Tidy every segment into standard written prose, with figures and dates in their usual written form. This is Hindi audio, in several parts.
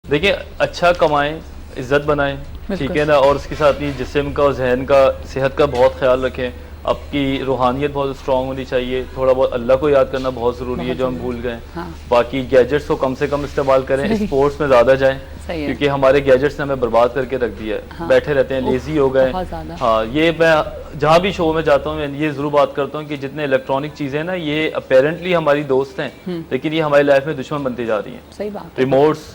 देखिए अच्छा कमाएं, इज्जत बनाएं, ठीक है ना, और उसके साथ अपनी जिस्म का और जहन का सेहत का बहुत ख्याल रखें। आपकी रूहानियत बहुत स्ट्रांग होनी चाहिए, थोड़ा बहुत अल्लाह को याद करना बहुत ज़रूरी है जो हम भूल गए। हाँ। बाकी गैजेट्स को कम से कम इस्तेमाल करें, स्पोर्ट्स में ज़्यादा जाएं क्योंकि हमारे गैजेट्स ने हमें बर्बाद करके रख दिया है। हाँ। बैठे रहते हैं, लेजी हो गए। हाँ, ये मैं जहाँ भी शो में जाता हूँ मैं ये ज़रूर बात करता हूँ कि जितने इलेक्ट्रॉनिक चीज़ें ना ये अपेरेंटली हमारी दोस्त हैं लेकिन ये हमारी लाइफ में दुश्मन बनती जा रही हैं। सही बात। रिमोट्स,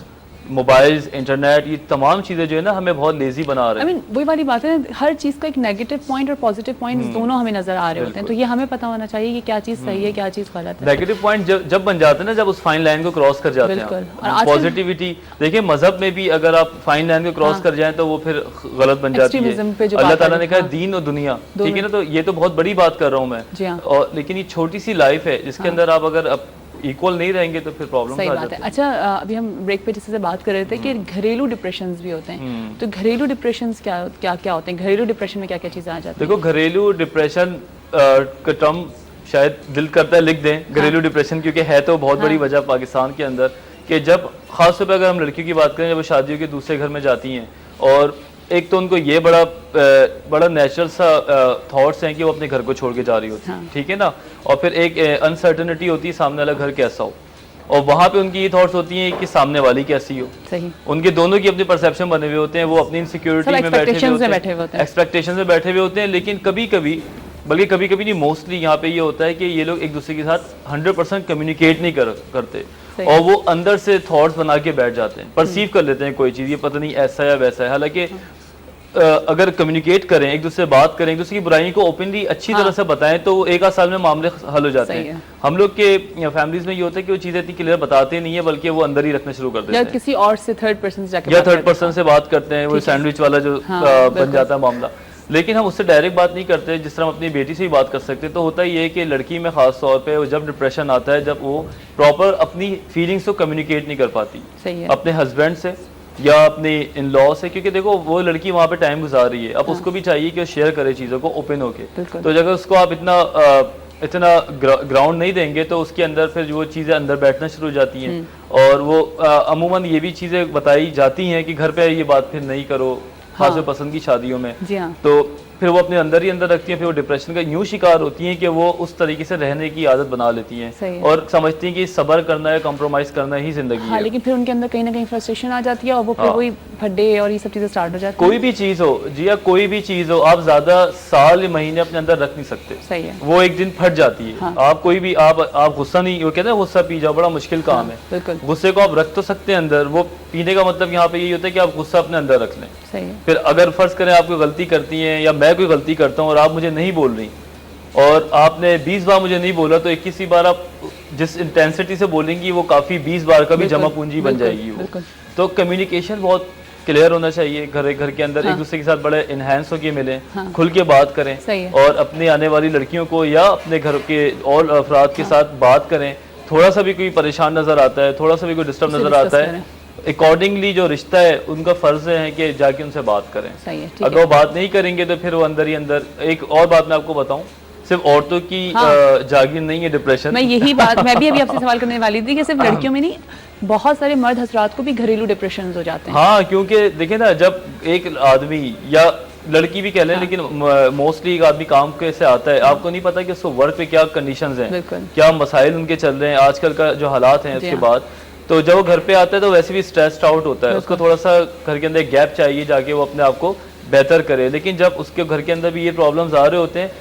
मोबाइल्स, इंटरनेट, ये तमाम चीज़ें जो है ना हमें बहुत लेजी बना रहे हैं। I mean, वही वाली बात है, हर चीज़ का एक नेगेटिव पॉइंट और पॉजिटिव पॉइंट दोनों हमें नजर आ रहे होते हैं, तो ये हमें पता होना चाहिए कि क्या चीज़ सही है क्या चीज़ गलत है। नेगेटिव पॉइंट जब बन जाते हैं ना, जब उस फाइन लाइन को क्रॉस कर जाते हैं। पॉजिटिविटी देखिए, मजहब में भी अगर आप फाइन लाइन को क्रॉस कर जाएं तो वो फिर गलत बन जाती है। अल्लाह ताला ने कहा दीन और दुनिया, ठीक है ना, तो ये तो बहुत बड़ी बात कर रहा हूँ मैं, और लेकिन ये छोटी सी लाइफ है जिसके अंदर आप अगर इक्वल नहीं रहेंगे तो फिर प्रॉब्लम सही बात है। अच्छा, अभी हम ब्रेक पे जिससे बात कर रहे थे कि घरेलू डिप्रेशंस भी होते हैं, तो घरेलू डिप्रेशंस क्या क्या होते हैं? घरेलू डिप्रेशन में क्या क्या चीज़ें आ जाती हैं? देखो, घरेलू डिप्रेशन का टर्म शायद दिल करता है लिख दें घरेलू डिप्रेशन, क्योंकि है तो बहुत बड़ी वजह पाकिस्तान के अंदर कि जब खास तौर पर अगर हम लड़कियों की बात करें, जब वो शादियों के दूसरे घर में जाती हैं और एक तो उनको ये बड़ा नेचुरल सा थॉट्स हैं कि वो अपने घर को छोड़ के जा रही होती है, ठीक है ना, और फिर एक अनसर्टेनिटी होती है सामने वाला घर कैसा हो, और वहाँ पे उनकी ये थॉट्स होती हैं कि सामने वाली कैसी हो। सही। उनके दोनों की अपनी परसेप्शन बने हुए होते हैं, वो अपनी इनसिक्योरिटी में बैठे हुए होते हैं, लेकिन कभी कभी, बल्कि कभी कभी नहीं, मोस्टली यहाँ पे ये होता है कि ये लोग एक दूसरे के साथ 100% कम्युनिकेट नहीं करते और वो अंदर से थॉट्स बना के बैठ जाते हैं, परसीव कर लेते हैं कोई चीज़, ये पता नहीं ऐसा है वैसा है। हालांकि अगर कम्युनिकेट करें, एक दूसरे से बात करें, एक दूसरे की बुराई को ओपनली अच्छी तरह से बताएं तो एक आध साल में मामले हल हो जाते हैं। हम लोग के फैमिलीज में ये होता है कि वो चीज़ें इतनी क्लियर बताते नहीं है, बल्कि वो अंदर ही रखना शुरू कर देते हैं, किसी और से थर्ड पर्सन से बात करते हैं, वो सैंडविच वाला जो बन जाता है मामला। लेकिन हम उससे डायरेक्ट बात नहीं करते, जिस तरह हम अपनी बेटी से ही बात कर सकते। तो होता ये है कि लड़की में खास तौर पे जब डिप्रेशन आता है, जब वो प्रॉपर अपनी फीलिंग्स को कम्युनिकेट नहीं कर पाती अपने हस्बैंड से या अपने इन लॉ से, क्योंकि देखो वो लड़की वहाँ पे टाइम गुजार रही है, अब उसको भी चाहिए कि वो शेयर करे चीज़ों को ओपन होके। तो अगर उसको आप इतना ग्राउंड नहीं देंगे तो उसके अंदर फिर वो चीज़ें अंदर बैठना शुरू हो जाती हैं, और वो अमूमन ये भी चीज़ें बताई जाती हैं कि घर पे ये बात फिर नहीं करो, खास पसंद की शादियों में। तो फिर वो अपने अंदर ही अंदर रखती हैं, फिर वो डिप्रेशन का यूं शिकार होती हैं कि वो उस तरीके से रहने की आदत बना लेती हैं और समझती हैं कि सब्र करना है, कॉम्प्रोमाइज करना ही जिंदगी है। लेकिन फिर उनके अंदर कहीं ना कहीं फ्रस्ट्रेशन आ जाती है और वो फिर वही फड्डे और ये सब चीजें स्टार्ट हो जाती हैं। कोई भी चीज हो जी, या कोई भी चीज हो, आप ज्यादा साल या महीने अपने अंदर रख नहीं सकते। सही है। वो एक दिन फट जाती है। आप कोई भी आप गुस्सा नहीं, वो कहते हैं गुस्सा पी जाओ, बड़ा मुश्किल काम है। गुस्से को आप रख तो सकते हैं अंदर, वो पीने का मतलब यहाँ पे यही होता है कि आप गुस्सा अपने अंदर रख लें। सही है। फिर अगर फर्ज करें आप कोई गलती करती हैं या मैं कोई गलती करता हूँ और आप मुझे नहीं बोल रही और आपने 20 बार मुझे नहीं बोला, तो 21वीं बार आप जिस इंटेंसिटी से बोलेंगी वो काफ़ी 20 बार का भी जमा पूंजी बन जाएगी वो। तो कम्युनिकेशन बहुत क्लियर होना चाहिए, घर के अंदर एक दूसरे के साथ बड़े इनहेंस होके मिलें, खुल के बात करें और अपने आने वाली लड़कियों को या अपने घर के और अफराद के साथ बात करें। थोड़ा सा भी कोई परेशान नज़र आता है, थोड़ा सा भी कोई डिस्टर्ब नज़र आता है, अकॉर्डिंगली जो रिश्ता है उनका फर्ज है कि जाके उनसे बात करें। अगर वो बात नहीं करेंगे तो फिर वो अंदर ही अंदर। एक और बात मैं आपको बताऊं, सिर्फ औरतों की जागीर नहीं है डिप्रेशन। मैं यही बात मैं भी अभी आपसे सवाल करने वाली थी कि सिर्फ लड़कियों में नहीं, बहुत सारे मर्द हजरात को भी घरेलू डिप्रेशन हो जाते हैं। हाँ, क्योंकि देखिए ना, जब एक आदमी या लड़की भी कह लें, लेकिन मोस्टली एक आदमी काम के से आता है, आपको नहीं पता कि उसको वर्क पे क्या कंडीशंस हैं, क्या मसाइल उनके चल रहे हैं, आजकल का जो हालात हैं उसके बाद। तो जब वो घर पे आता है तो वैसे भी स्ट्रेस्ड आउट होता है, उसको थोड़ा सा घर के अंदर गैप चाहिए जाके वो अपने आप को बेहतर करे। लेकिन जब उसके घर के अंदर भी ये प्रॉब्लम्स आ रहे होते हैं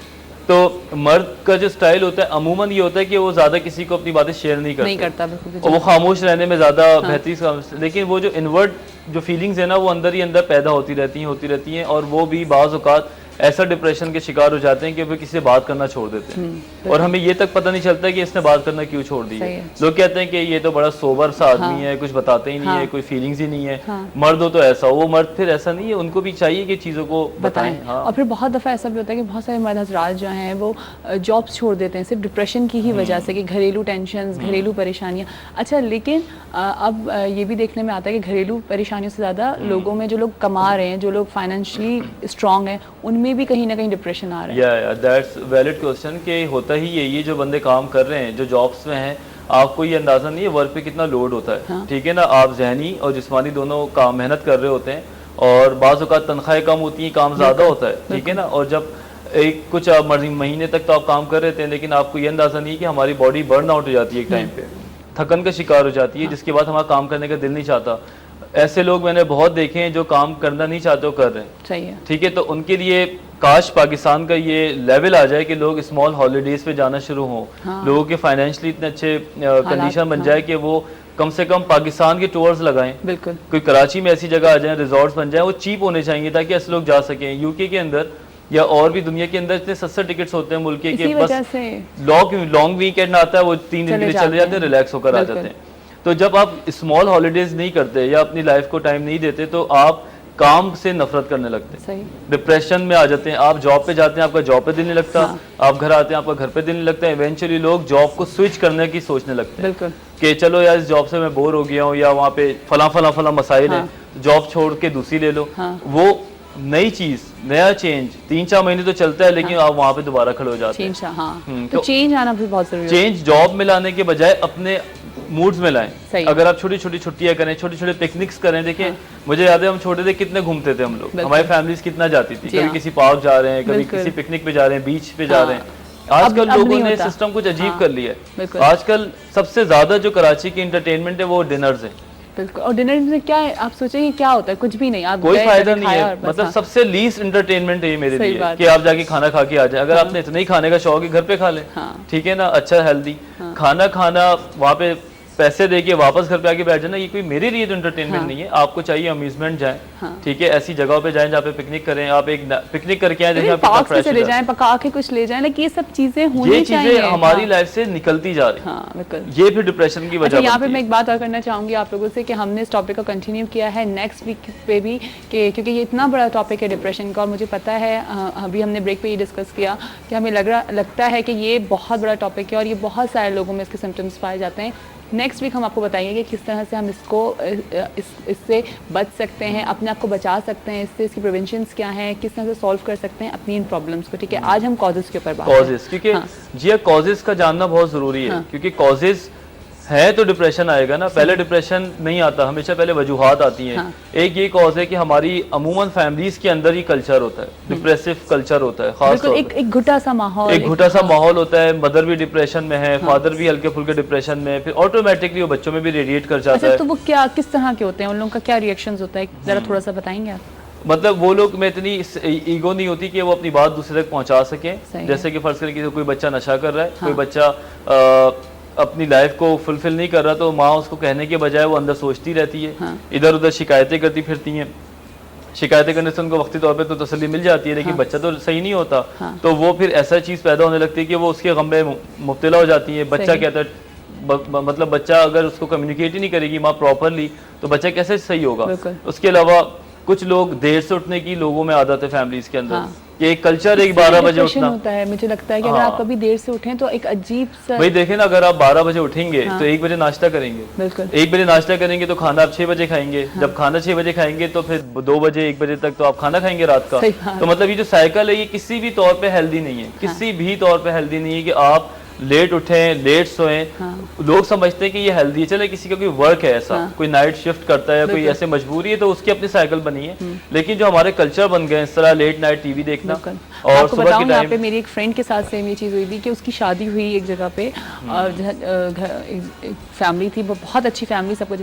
तो मर्द का जो स्टाइल होता है अमूमन ये होता है कि वो ज़्यादा किसी को अपनी बातें शेयर नहीं करता और वो खामोश रहने में ज़्यादा बेहतरीन। लेकिन वो जो इनवर्ड जो फीलिंग्स है ना, वो अंदर ही अंदर पैदा होती रहती हैं और वो भी बाज़ औक़ात ऐसा डिप्रेशन के शिकार हो जाते हैं कि वो किसी से बात करना छोड़ देते हैं और हमें ये तक पता नहीं चलता कि इसने बात करना क्यों छोड़ दी है। लोग कहते हैं कि ये तो बड़ा सोबर सा आदमी है, कुछ बताते ही नहीं है, कोई फीलिंग्स ही नहीं है। मर्द हो तो ऐसा हो, वो मर्द फिर ऐसा नहीं है, उनको भी चाहिए कि चीज़ों को बताएं। और फिर बहुत दफ़ा ऐसा भी होता है कि बहुत सारे मर्द हजरात जो हैं वो जॉब्स छोड़ देते हैं सिर्फ डिप्रेशन की ही वजह से, कि घरेलू टेंशन, घरेलू परेशानियाँ। अच्छा, लेकिन अब ये भी देखने में आता है कि घरेलू परेशानियों से ज़्यादा लोगों में जो लोग कमा रहे हैं, जो लोग फाइनेंशियली स्ट्रॉन्ग हैं, उनमें भी कहीं ना कहीं डिप्रेशन आ रहा है। दैट्स वैलिड क्वेश्चन कि होता ही ये जो बंदे काम कर रहे हैं, जो जॉब्स में हैं, आपको ये अंदाजा नहीं है वर्क पे कितना लोड होता है। हाँ। ठीक है ना, आप जहनी और जिस्मानी दोनों काम मेहनत कर रहे होते हैं और बाज़ औक़ात तनख्वाहें कम होती हैं, काम ज़्यादा होता है। ठीक है ना, और जब एक कुछ महीने तक तो आप काम कर रहे थे, लेकिन आपको ये अंदाज़ा नहीं कि हमारी बॉडी बर्न आउट हो जाती है एक टाइम पे, थकन का शिकार हो जाती है, जिसके बाद हमारा काम करने का दिल नहीं चाहता। ऐसे लोग मैंने बहुत देखे हैं जो काम करना नहीं चाहते, वो कर रहे हैं। सही है। ठीक है, तो उनके लिए काश पाकिस्तान का ये लेवल आ जाए कि लोग स्मॉल हॉलीडेज पे जाना शुरू हों। हाँ। लोगों के फाइनेंशियली इतने अच्छे कंडीशन बन जाए कि वो कम से कम पाकिस्तान के टूर्स लगाएं। बिल्कुल। कोई कराची में ऐसी जगह आ जाए, रिजॉर्ट्स बन जाए, वो चीप होने चाहिए ताकि ऐसे लोग जा सकें। यूके के अंदर या और भी दुनिया के अंदर इतने सस्ते टिकट्स होते हैं मुल्क के कि बस लॉन्ग वीकेंड आता है, वो 3 दिन के लिए चले जाते हैं, रिलैक्स होकर आ जाते हैं। तो जब आप स्मॉल हॉलीडेज नहीं करते या अपनी लाइफ को टाइम नहीं देते तो आप काम से नफरत करने लगते हैं, डिप्रेशन में आ जाते हैं। आप जॉब पे जाते हैं, आपका जॉब पे दिल नहीं लगता। हाँ। आप घर आते हैं, आपका घर पे दिल नहीं लगता। इवेंचुअली लोग जॉब को स्विच करने की सोचने लगते हैं। बिल्कुल। कि चलो यार इस जॉब से मैं बोर हो गया हूँ, या वहाँ पे फला मसाइल है, जॉब छोड़ के दूसरी ले लो। वो नई चीज, नया चेंज 3-4 महीने तो चलता है, लेकिन आप वहाँ पे दोबारा खड़े हो जाते हैं। तो चेंज आना भी बहुत जरूरी है। चेंज जॉब में लाने के बजाय अपने मूड्स में लाएं। अगर आप छोटी छोटी छुट्टियां करें, छोटे छोटे पिकनिक्स करें। देखिए मुझे याद है हम छोटे थे कितने घूमते थे हम लोग, हमारी फैमिलीज कितना जाती थी। कभी किसी पार्क जा रहे हैं, कभी किसी पिकनिक पे जा रहे हैं, बीच पे जा रहे हैं। आजकल लोगों ने सिस्टम कुछ अजीब कर लिया है। आजकल सबसे ज्यादा जो कराची की एंटरटेनमेंट है वो डिनर्स है। बिल्कुल। और डिनर में क्या है, आप सोचेंगे क्या होता है? कुछ भी नहीं, आप कोई फायदा नहीं है। मतलब सबसे लीस्ट एंटरटेनमेंट है ये मेरे लिए कि आप जाके खाना खा के आ जाए। अगर आपने इतना ही खाने का शौक है, घर पे खा लें। ठीक है ना, अच्छा हेल्दी खाना खाना, वहाँ पे पैसे दे के वापस घर पे आके बैठ जाना, ये कोई मेरे लिए तो एंटरटेनमेंट नहीं है। आपको चाहिए अम्यूजमेंट जाए। ठीक है, ऐसी जगहों पे जाएं जहाँ पे पिकनिक करें। आप एक पिकनिक करके आए, चले जाएं, पका के कुछ ले जाएं, लेकिन ये सब चीजें होनी चाहिए। ये चीजें हमारी लाइफ से निकलती जा रही। ये फिर डिप्रेशन की वजह। यहाँ पे मैं एक बात और करना चाहूंगी आप लोगों से कि हमने इस टॉपिक को कंटिन्यू किया है नेक्स्ट वीक पे भी, क्योंकि ये इतना बड़ा टॉपिक है डिप्रेशन का, और मुझे पता है अभी हमने ब्रेक पे ये डिस्कस किया कि हमें लगता है कि ये बहुत बड़ा टॉपिक है और ये बहुत सारे लोगों में इसके सिम्टम्स पाए जाते हैं। नेक्स्ट वीक हम आपको बताएंगे कि किस तरह से हम इससे बच सकते हैं, अपने आप को बचा सकते हैं इससे, इसकी प्रिवेंशंस क्या हैं, किस तरह से सॉल्व कर सकते हैं अपनी इन प्रॉब्लम्स को। ठीक है, आज हम कॉजेस के ऊपर बात करेंगे। क्योंकि जी कॉजेस का जानना बहुत जरूरी है। क्योंकि कॉजेस है तो डिप्रेशन आएगा ना। पहले डिप्रेशन नहीं आता, हमेशा पहले वजूहात आती हैं। एक ये कॉज है कि हमारी अमूमन फैमिलीज के अंदर ही कल्चर होता है, डिप्रेसिव कल्चर होता है। खास एक घुटा सा माहौल, एक घुटा सा माहौल होता है। मदर भी डिप्रेशन में है, फादर भी हल्के फुल्के डिप्रेशन में, फिर ऑटोमेटिकली वो बच्चों में भी रेडिएट कर जाता है। तो वो क्या किस तरह के होते हैं, उन लोगों का क्या रिएक्शंस होता है, जरा थोड़ा सा बताएंगे आप? मतलब वो लोग में इतनी ईगो नहीं होती कि वो अपनी बात दूसरे तक पहुंचा सकें। जैसे कि फर्ज करें कि कोई बच्चा नशा कर रहा है, कोई बच्चा अपनी लाइफ को फुलफिल नहीं कर रहा, तो माँ उसको कहने के बजाय वो अंदर सोचती रहती है। इधर उधर शिकायतें करती फिरती हैं। शिकायतें करने से उनको वक्ती तौर पे तो तसल्ली मिल जाती है, लेकिन बच्चा तो सही नहीं होता। तो वो फिर ऐसा चीज़ पैदा होने लगती है कि वो उसके गम में मुब्तला हो जाती है। बच्चा कहता है, मतलब बच्चा अगर उसको कम्युनिकेट ही नहीं करेगी माँ प्रॉपरली, तो बच्चा कैसे सही होगा। उसके अलावा कुछ लोग देर से उठने की लोगों में आदत है फैमिलीज के अंदर। कि एक कल्चर एक 12 बजे उठना होता है। मुझे लगता है कि अगर आप कभी देर से उठें तो एक अजीब सा, भाई देखें ना, अगर आप 12 बजे उठेंगे तो 1 बजे नाश्ता करेंगे। बिल्कुल। 1 बजे नाश्ता करेंगे तो खाना आप 6 बजे खाएंगे। जब खाना 6 बजे खाएंगे तो फिर 2 बजे 1 बजे तक तो आप खाना खाएंगे रात का। तो मतलब ये जो साइकिल है ये किसी भी तौर पे हेल्दी नहीं है। किसी भी तौर पे हेल्दी नहीं है कि आप लेट उठें, लेट सोएं। लोग समझते हैं कि ये हेल्दी है। चले किसी का कोई वर्क है ऐसा, कोई नाइट शिफ्ट करता है या कोई ऐसे मजबूरी है, तो उसकी अपनी साइकिल बनी है। लेकिन जो हमारे कल्चर बन गए इस तरह लेट नाइट टीवी देखना, और सुबह के टाइम पे मेरी एक फ्रेंड के साथ सेम ये चीज़ हुई थी कि उसकी शादी हुई एक जगह पे, फैमिली थी, वो बहुत अच्छी फैमिली, सब कुछ।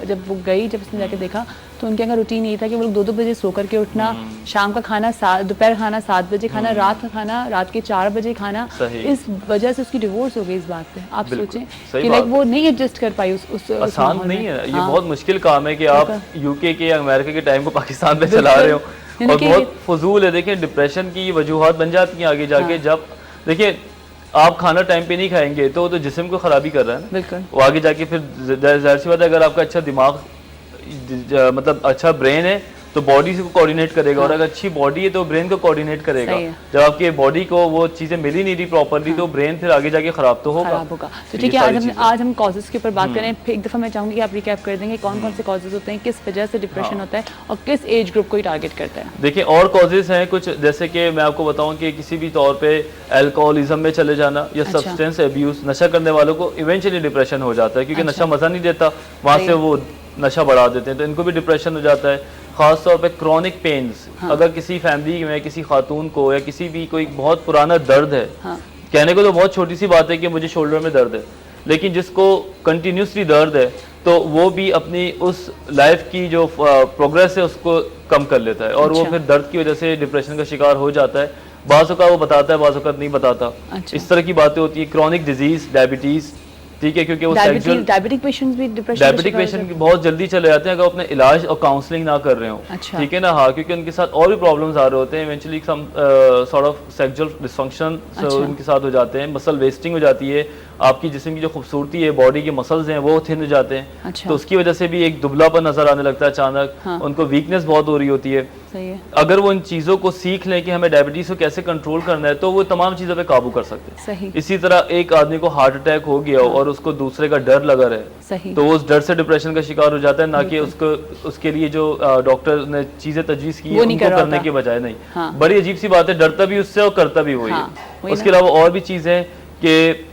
जब वो गई, जब उसने जाके देखा तो उनके यहाँ रूटीन यही था कि वो लोग 2-2 बजे सो करके उठना, शाम का खाना दोपहर खाना 7 बजे खाना, रात का खाना रात के 4 बजे खाना। इस वजह से उसकी डिवोर्स हो गई इस बात पे। आप सोचें कि लाइक वो नहीं एडजस्ट कर पाई उस आसान नहीं है। ये बहुत मुश्किल काम है कि आप यूके के अमेरिका के टाइम को पाकिस्तान में चला रहे हो, और बहुत फजूल है। देखिए डिप्रेशन की वजूहात बन जाती हैं आगे जाके। जब देखिए आप खाना टाइम पे नहीं खाएंगे तो जिस्म को खराबी कर रहा है ना। वो आगे जाके फिर जाहिर सी बात है, अगर आपका अच्छा दिमाग मतलब अच्छा ब्रेन है तो बॉडी से कोऑर्डिनेट करेगा, और अगर अच्छी बॉडी है तो ब्रेन को कोऑर्डिनेट करेगा। जब आपके बॉडी को वो चीजें मिल ही नहीं रही प्रॉपर्ली, तो ब्रेन फिर आगे जाके खराब तो होगा। तो ठीक है, आज हम कॉजेस के ऊपर बात करें। एक दफा मैं चाहूंगी कि आप रिकैप कर देंगे कौन कौन से कॉजेस होते हैं, किस वजह से डिप्रेशन होता है और किस एज ग्रुप को ही टारगेट करता है। देखिए और कॉजेस हैं कुछ, जैसे कि मैं आपको बताऊं कि किसी भी तौर पे अल्कोहलिज्म में चले जाना या सब्सटेंस अब्यूज, नशा करने वालों को इवेंचुअली डिप्रेशन हो जाता है, क्योंकि नशा मजा नहीं देता, वहां से वो नशा बढ़ा देते हैं, तो इनको भी डिप्रेशन हो जाता है। खास तौर पे क्रॉनिक पेन्स, अगर किसी फैमिली में किसी खातून को या किसी भी कोई बहुत पुराना दर्द है, कहने को तो बहुत छोटी सी बात है कि मुझे शोल्डर में दर्द है, लेकिन जिसको कंटिन्यूसली दर्द है तो वो भी अपनी उस लाइफ की जो प्रोग्रेस है उसको कम कर लेता है, और वो फिर दर्द की वजह से डिप्रेशन का शिकार हो जाता है। बाज़ औक़ात वो बताता है, बाज़ औक़ात नहीं बताता। इस तरह की बातें होती है। क्रॉनिक डिजीज, डायबिटीज, ठीक है, क्योंकि वो डायबिटिक पेशेंट्स भी डायबिटिक पेशेंट बहुत जल्दी चले जाते हैं अगर अपने इलाज और काउंसलिंग ना कर रहे हो, ठीक है ना। हाँ, क्योंकि उनके साथ और भी प्रॉब्लम्स आ रहे होते हैं, eventually some sort of sexual dysfunction उनके साथ हो जाते हैं, मसल वेस्टिंग हो जाती है, आपकी जिस्म की जो खूबसूरती है, बॉडी के मसल्स हैं वो थिन हो जाते हैं, तो उसकी वजह से भी एक दुबलापन नजर आने लगता है अचानक, उनको वीकनेस बहुत हो रही होती है। अगर वो इन चीज़ों को सीख लें कि हमें डायबिटीज को कैसे कंट्रोल करना है, तो वो तमाम चीज़ों पे काबू कर सकते हैं। इसी तरह एक आदमी को हार्ट अटैक हो गया और उसको दूसरे का डर लगा रहे, तो वो उस डर से डिप्रेशन का शिकार हो जाता है, ना कि उसको उसके लिए जो डॉक्टर ने चीजें तजवीज़ की है उनको करने के बजाय। नहीं, बड़ी अजीब सी बात है, डरता भी उससे और करता भी वही है। उसके अलावा और भी चीज़ें कि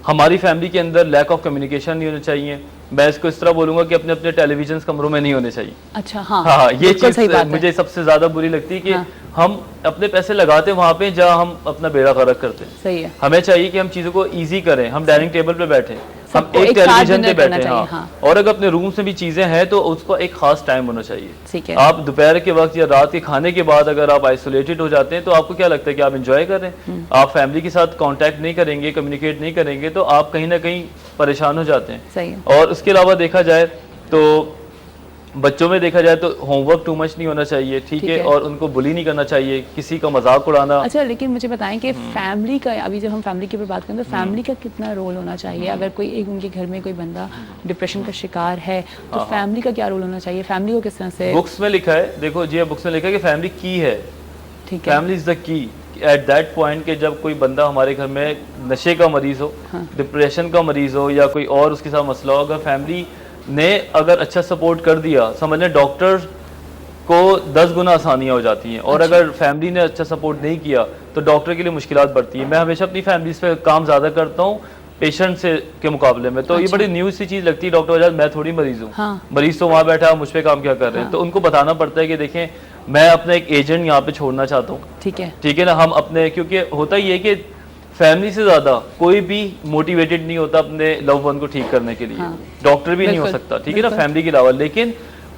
हमारी फैमिली के अंदर लैक ऑफ कम्युनिकेशन नहीं होना चाहिए। मैं इसको इस तरह बोलूंगा कि अपने अपने टेलीविजन कमरों में नहीं होने चाहिए। अच्छा, हाँ, हाँ, ये चीज मुझे सबसे ज्यादा बुरी लगती है कि हम अपने पैसे लगाते हैं वहां पे जहाँ हम अपना बेड़ा गर्क करते हैं। सही है। हमें चाहिए कि हम चीजों को इजी करें, हम डाइनिंग टेबल पे बैठे, हम एक टेलीविजन पे बैठे, हाँ, और अगर अपने रूम से भी चीजें हैं तो उसको एक खास टाइम होना चाहिए। आप दोपहर के वक्त या रात के खाने के बाद अगर आप आइसोलेटेड हो जाते हैं तो आपको क्या लगता है कि आप एंजॉय कर रहे हैं, आप फैमिली के साथ कांटेक्ट नहीं करेंगे, कम्युनिकेट नहीं करेंगे, तो आप कहीं ना कहीं परेशान हो जाते हैं। सही है। और उसके अलावा देखा जाए तो बच्चों में देखा जाए तो होमवर्क टू मच नहीं होना चाहिए, ठीक है, और उनको बुली नहीं करना चाहिए, किसी का मजाक उड़ाना। अच्छा, लेकिन मुझे बताएं कि फैमिली का, अभी जब हम फैमिली के ऊपर बात करें तो फैमिली का कितना रोल होना चाहिए? अगर कोई एक उनके घर में कोई बंदा डिप्रेशन का शिकार है तो फैमिली का क्या रोल होना चाहिए? फैमिली को किस तरह से? बुक्स में लिखा है, देखो जी, बुक्स में लिखा है कि फैमिली की है, ठीक है, family is the key at that point के जब कोई बंदा हमारे घर में नशे का मरीज हो, डिप्रेशन का मरीज हो या कोई और उसके साथ मसला हो, अगर फैमिली ने अगर अच्छा सपोर्ट कर दिया, समझ लें डॉक्टर को 10 गुना आसानियाँ हो जाती हैं। और अगर फैमिली ने अच्छा सपोर्ट नहीं किया तो डॉक्टर के लिए मुश्किलात बढ़ती है। मैं हमेशा अपनी फैमिली पे काम ज़्यादा करता हूँ पेशेंट से के मुकाबले में, तो ये बड़ी न्यूज़ सी चीज़ लगती है, डॉक्टर वजह मैं थोड़ी मरीज हूँ, मरीज तो वहाँ बैठा, मुझ पर काम क्या कर रहे हैं, तो उनको बताना पड़ता है कि देखें मैं अपना एक एजेंट यहाँ पे छोड़ना चाहता हूँ, ठीक है ना, हम अपने, क्योंकि होता ही है कि फैमिली से ज्यादा कोई भी मोटिवेटेड नहीं होता अपने लव वन को ठीक करने के लिए, डॉक्टर भी नहीं हो सकता, ठीक है ना, फैमिली के अलावा, लेकिन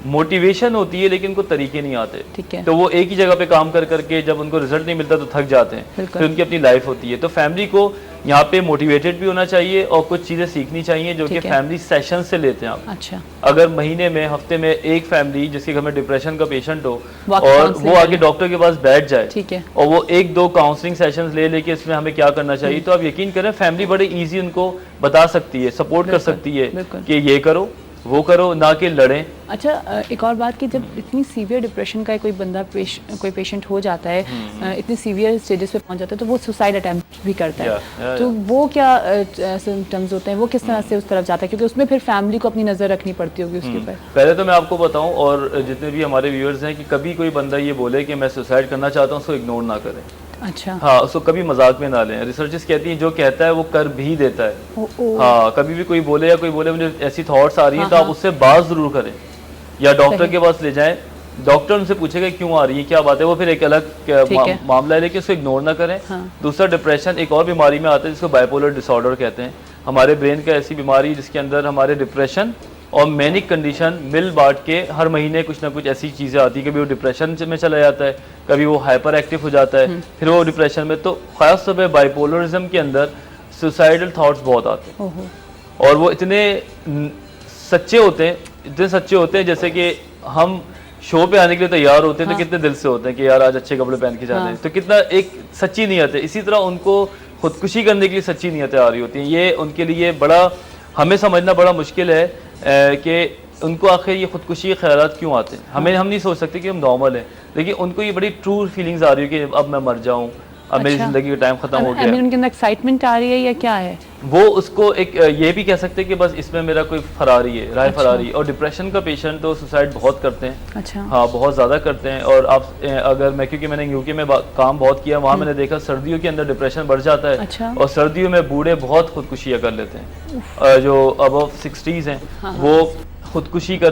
मोटिवेशन होती है लेकिन उनको तरीके नहीं आते, ठीक है, तो वो एक ही जगह पे काम कर करके जब उनको रिजल्ट नहीं मिलता तो थक जाते हैं, फिर उनकी अपनी लाइफ होती है। तो फैमिली को यहाँ पे मोटिवेटेड भी होना चाहिए और कुछ चीजें सीखनी चाहिए जो कि फैमिली सेशन से लेते हैं आप। अच्छा, अगर महीने में, हफ्ते में एक फैमिली जिसके घर में डिप्रेशन का पेशेंट हो और वो आके डॉक्टर के पास बैठ जाए, ठीक है, और वो 1-2 काउंसलिंग सेशंस ले लेके इसमें हमें क्या करना चाहिए, तो आप यकीन करें फैमिली बड़े इजी उनको बता सकती है, सपोर्ट कर सकती है कि ये करो वो करो, ना कि लड़ें। अच्छा, एक और बात कि जब इतनी सीवियर डिप्रेशन का कोई बंदा कोई पेशेंट हो जाता है, इतनी सीवियर स्टेजेस पे पहुंच जाता है, तो वो सुसाइड अटेम्प्ट भी करता है, तो वो क्या सिम्टम्स होते हैं, वो किस तरह से उस तरफ जाता है, क्योंकि उसमें फिर फैमिली को अपनी नज़र रखनी पड़ती होगी उसके ऊपर। पहले तो मैं आपको बताऊं, और जितने भी हमारे व्यूअर्स हैं, कि कभी कोई बंदा ये बोले कि मैं सुसाइड करना चाहता हूँ, उसको इग्नोर ना करें। अच्छा, हाँ, उसको कभी मजाक में ना लें। रिसर्चर्स कहती हैं जो कहता है वो कर भी देता है। हाँ, कभी भी कोई बोले या कोई बोले मुझे ऐसी थॉट्स आ रही हैं, तो आप उससे बात जरूर करें या डॉक्टर के पास ले जाएं, डॉक्टर उनसे पूछेगा क्यों आ रही है, क्या बात है, वो फिर एक अलग मामला है, लेकिन उसको इग्नोर ना करें। दूसरा, डिप्रेशन एक और बीमारी में आता है जिसको बाइपोलर डिसऑर्डर कहते हैं। हमारे ब्रेन का ऐसी बीमारी जिसके अंदर हमारे डिप्रेशन और मैनिक कंडीशन मिल बांट के हर महीने कुछ ना कुछ ऐसी चीज़ें आती है, कभी वो डिप्रेशन में चला जाता है, कभी वो हाइपर एक्टिव हो जाता है, फिर वो डिप्रेशन में। तो खास तौर पर बाइपोलरिज्म के अंदर सुसाइडल थॉट्स बहुत आते हैं, और वो इतने सच्चे होते हैं, इतने सच्चे होते हैं, जैसे कि हम शो पे आने के लिए तैयार होते हैं तो कितने दिल से होते हैं कि यार आज अच्छे कपड़े पहन के जाने हैं, तो कितना एक सच्ची नीयत है। इसी तरह उनको खुदकुशी करने के लिए सच्ची नीयतें आ रही होती हैं। ये उनके लिए बड़ा, हमें समझना बड़ा मुश्किल है कि उनको आखिर ये खुदकुशी के ख्यालात क्यों आते हैं? हम नहीं सोच सकते कि हम नॉर्मल हैं, लेकिन उनको ये बड़ी ट्रू फीलिंग्स आ रही है कि अब मैं मर जाऊं, अब मेरी अच्छा। ज़िंदगी का टाइम ख़त्म हो गया। उनके अंदर एक्साइटमेंट आ रही है या क्या है? वो उसको एक ये भी कह सकते हैं कि बस इसमें मेरा कोई फरारी है, राय अच्छा। फरारी। और डिप्रेशन का पेशेंट तो सुसाइड बहुत करते हैं। अच्छा। हाँ, बहुत ज़्यादा करते हैं। और आप अगर मैं, क्योंकि मैंने यूके में काम बहुत किया, वहाँ मैंने देखा सर्दियों के अंदर डिप्रेशन बढ़ जाता है। अच्छा। और सर्दियों में बूढ़े बहुत खुदकुशियाँ कर लेते हैं। जो अबव 60s हैं वो खुदकुशी कर